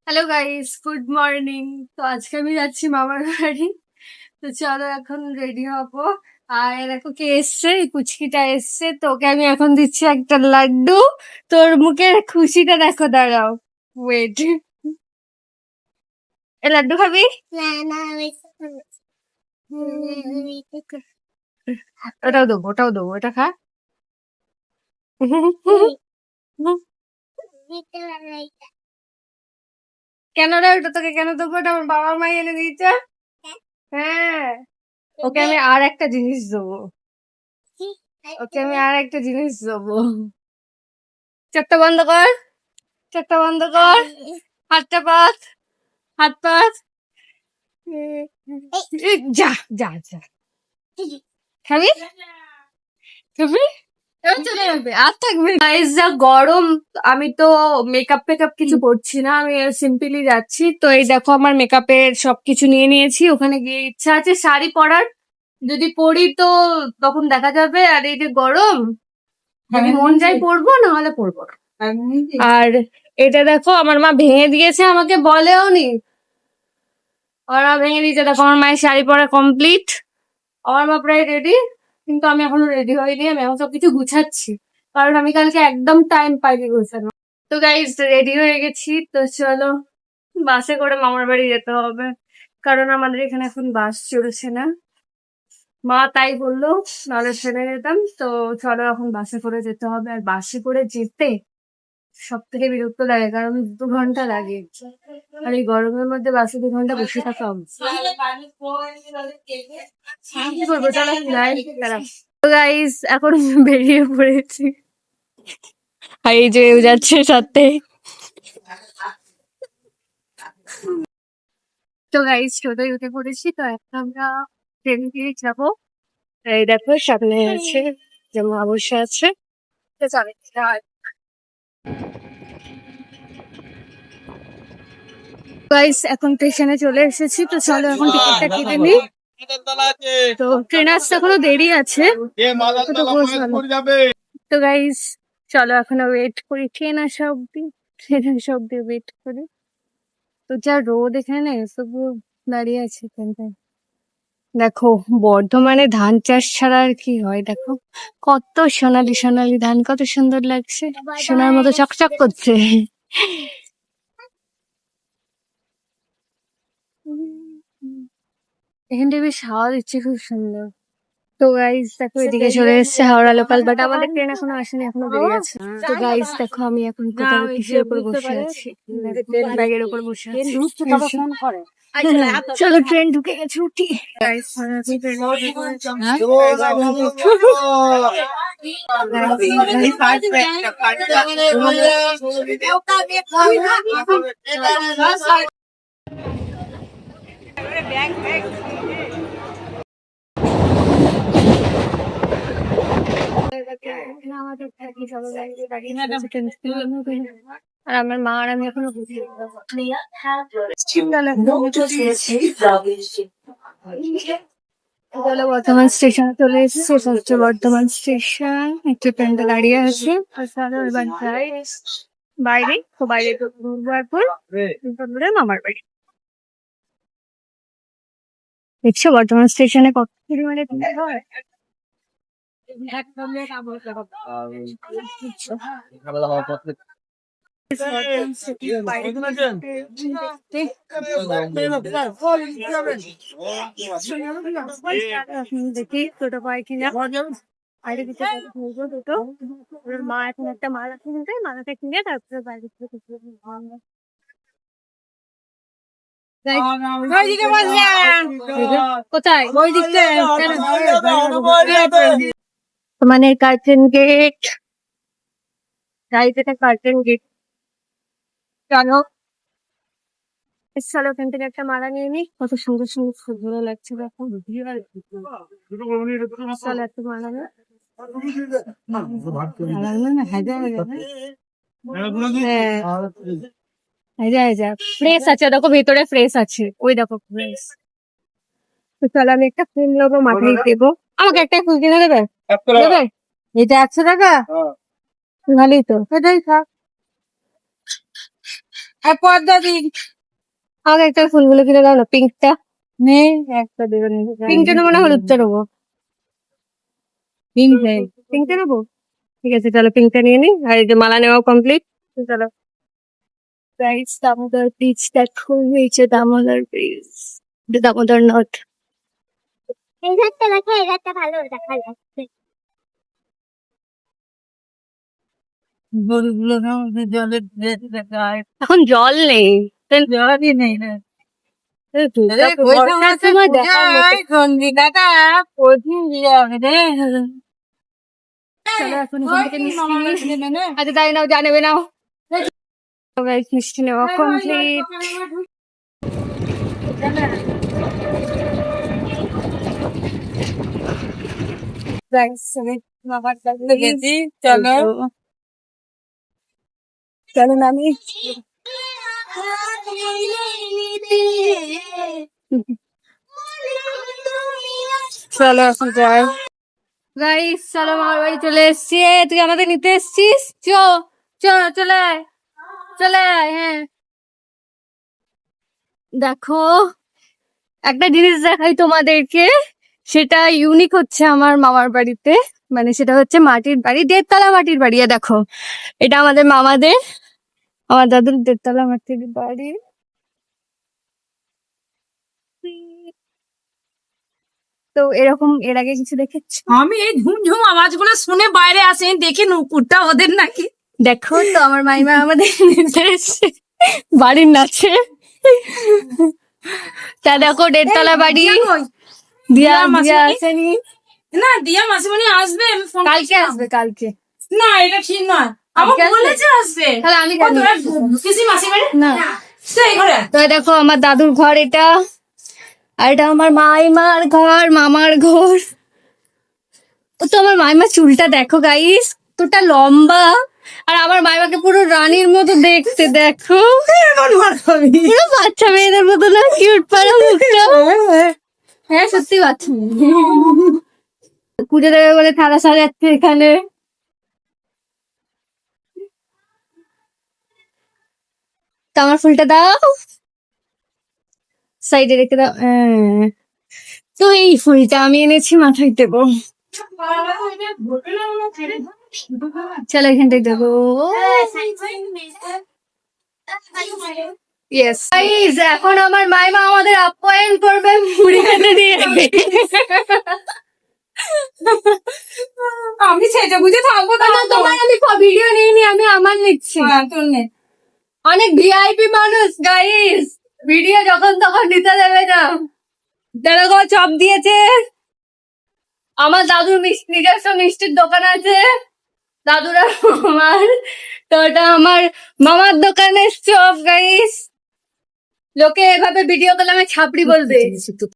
Hello guys, good morning. তো আজকে আমি যাচ্ছি মামার বাড়ি। তো চলো এখন রেডি হবো। আর দেখো কে এসছে, এই পুচকিটা এসছে। তো ওকে আমি এখন দিচ্ছি একটা লাড্ডু। তোর মুখের খুশিটা দেখো, দাঁড়াও, ওয়েট। এ লাড্ডু খাবি? না না আমি ওটাও দেবো, এটা খা। কেন রে, ওটা তোকে কেন দেবো? ওটা আমার বাবা মাই এনে দিয়েছে। হ্যাঁ, ওকে আমি আর একটা জিনিস দেবো। ওকে আমি আর একটা জিনিস দেবো। চোখটা বন্ধ কর, চোখটা বন্ধ কর, হাতটা পাত, হাত পাত। যা যা যা, খাবি খাবি, এবার চলে যাবে, আর থাকবে গাইস। যা গরম, আমি তো মেকআপ ফেকআপ কিছু করছি না, আমি সিম্পলি যাচ্ছি। তো এই দেখো আমার মেকআপের সবকিছু নিয়ে নিয়েছি। ওখানে গিয়ে ইচ্ছা আছে শাড়ি পরার, যদি পরি তো তখন দেখা যাবে। আর এই যে গরম, যদি মন যায় পরবো, না হলে পরবো না। আর এটা দেখো আমার মা ভেঙে দিয়েছে, আমাকে বলেও নি। ওরা ভেঙে দিয়েছে, দেখো আমার মায়ের শাড়ি পরা কমপ্লিট। আমার মা প্রায় রেডি, কিন্তু আমি এখনো রেডি হইনি। আমি এখন সবকিছু গুছাচ্ছি, কারণ আমি কালকে একদম টাইম পাইনি গুছানো। তো গাইজ রেডি হয়ে গেছি, তো চলো বাসে করে মামার বাড়ি যেতে হবে, কারণ আমাদের এখানে এখন বাস চলছে না। মা তাই বললো, নাহলে ট্রেনে যেতাম। তো চলো এখন বাসে করে যেতে হবে। আর বাসে করে যেতে সব থেকে বিরক্ত লাগে, কারণ 2 ঘন্টা লাগে। আর এই গরমের মধ্যে বাসে 2 ঘন্টা বসে থাকা কি করবো, চলো যাই। তো গাইস এখন বেরিয়ে পড়েছি, আর এই যে ও যাচ্ছে সাথে। তো গাইস টোটোয় উঠে পড়েছি। তো এখন আমরা ট্রেন দিয়ে যাবো। এই দেখো সামনে আছে, যে মা বসে আছে। তো চলো গাইস, এখন স্টেশনে চলে এসেছি। তো চলো এখন টিকিটটা কেটে নিই। তো ট্রেন আসতে এখনো দেরি আছে। তো গাইস চলো এখনো ওয়েট করি ট্রেন আসা অব্দি, ট্রেন আসা অব্দি ওয়েট করি। তো যা রোদ এখানে, তবু দাঁড়িয়ে আছে এখানটায়। দেখো বর্ধমানে ধান চাষ ছাড়া আর কি হয়, দেখো কত সোনালি সোনালি ধান, কত সুন্দর লাগছে, সোনার মতো চকচক করছে। এখানটা বেশ হাওয়া দিচ্ছে, খুব সুন্দর। তো গাইস দেখো এদিকে চলে এসছে হাওড়া লোকাল, বাট আমাদের ট্রেন এখনো আসেনি, এখনো দেরি আছে। তো গাইস দেখো আমি এখন কোথাও কিসের উপর বসে আছি, ট্রেন ব্যাগের উপর বসে আছি। চলো ট্রেন ঢুকে গেছে, উঠি। গাইস আর আমার মা আর আমি এখনো বুঝি বর্ধমান স্টেশন চলে এসেছে। এটা হচ্ছে বর্ধমান স্টেশন, একটা ট্রেনটা দাঁড়িয়ে আছে। বাইরে তো বাইরে মামার বাড়ি। দেখছো বর্ধমান স্টেশনে কত পরিমাণে ভিড় হয়। দেখি টোটো পাই কিনা, বাইরে দিতে বলবো টোটো। মা এখন একটা মালা কিনবে, মালাটা কিনে তারপরে বাইরে থেকে কোথায় ওই দিকটা মানে কার্টেন গেট, গাড়িতে কার্টেন গেট। চলো চলো ওখান থেকে একটা মালা নিয়ে নি, কত সুন্দর সুন্দর ফুল ভালো লাগছে দেখো। চলো একটা মালা নিই। ফ্রেশ আছে দেখো, ভেতরে ফ্রেশ আছে, ওই দেখো ফ্রেশ। তো চলো আমি একটা ফুল নেবো, মাথায় দেবো। আমাকে একটা ফুল কিনে দেবে? দেবে? এটা 100 টাকা, ভালোই তো, এটাই থাক। আর পর্দা দিন আমাকে একটা ফুলগুলো কিনে দাও না, পিঙ্কটা। নেই, একটা দেবেন পিঙ্কটা নেবো না হলুদটা নেবো? পিঙ্ক নেই। পিঙ্কটা নেবো, ঠিক আছে চলো পিঙ্কটা নিয়ে নিই। আর এই যে মালা নেওয়া কমপ্লিট, চলো। গাইস দামোদর ব্রিজ দেখো, এই যে দামোদর ব্রিজ, দামোদর নদ। এই ঘাটটা দেখো, এই ঘাটটা ভালো দেখা যাচ্ছে। গরুগুলো জলের গায়ে এখন জল নেই, জলই নেই না। বর্ষার সময় দেখার মতো। চন্দ্রিকাটা প্রচুর যাবে রে। চলো এখন এখান থেকে মিষ্টি নিই। আচ্ছা তাই নাও, যা নেবে নাও। গাইস মিষ্টি নেওয়া কমপ্লিট। গেছি, চলো চলো নামি। চলো এখন যাই। গাইস চলো, আমার বাড়ি চলে এসছি। তুই আমাদের নিতে এসছিস? চলে আয়, চলে আয়। হ্যাঁ দেখো, একটা জিনিস দেখাই তোমাদেরকে, সেটা ইউনিক হচ্ছে আমার মামার বাড়িতে। মানে সেটা হচ্ছে মাটির বাড়ি, 1.5 তলা মাটির বাড়ি। দেখো এটা আমাদের মামাদের, আমার দাদুর 1.5 তলা মাটির বাড়ি। তো এরকম এর আগে কিছু দেখেছো? আমি এই ঝুমঝুম আওয়াজগুলো শুনে বাইরে আসি, দেখি নুপুরটা ওদের নাকি। দেখো তো আমার মাইমা আমাদের নিতে এসছে বাড়ির নাচে। তা দেখো 1.5 তলা বাড়ি। দিয়া দিয়া আসেনি, না দিয়া মাসিমণি আসবে, আমি ফোন কালকে আসবে কালকে। না এটা ঠিক নয়, আমার আজকে আসবে? বলেছে আসবে। তাহলে আমি ও, জানি তোরা পিসি মাসিমণি না। সেই ঘরে তো এই দেখো আমার দাদুর ঘর এটা, আর এটা আমার মাইমার ঘর, মামার ঘর। ও তো আমার মাইমার চুলটা দেখো গাইস, তোটা লম্বা, আর আমার মাইমাকে পুরো রানীর মতো দেখতে। দেখো পুরো বাচ্চা মেয়েদের মতো না, কিউট পারা মুখটা। হ্যাঁ সত্যি বাচ্চা মেয়ে। পুজো দেবে বলে থালা সাজাচ্ছে এখানে। তো আমার ফুলটা দাও, সাইডে রেখে দাও। তো এই ফুলটা আমি এনেছি মাথায় দেবো। চলো এখানটায় দেবো। ইয়েস গাইস, এখন আমার মাইমা আমাদের আপ্যায়ন করবে মুড়ি খেতে দিয়ে। আমি সেটা বুঝে থাকবো না তোমার আমি ভিডিও নিইনি, আমি আমার নিচ্ছি। অনেক ভিআইপি মানুষ গাইস, ভিডিও যখন তখন নিতে দেবে না। দেখো চপ দিয়েছে, আমার দাদুর নিজস্ব মিষ্টির দোকান আছে, দাদুর আর আমার। তো ওটা আমার মামার দোকানের চপ গাইস। লোকে এভাবে ভিডিও করলে আমি ছাপড়ি বলবে।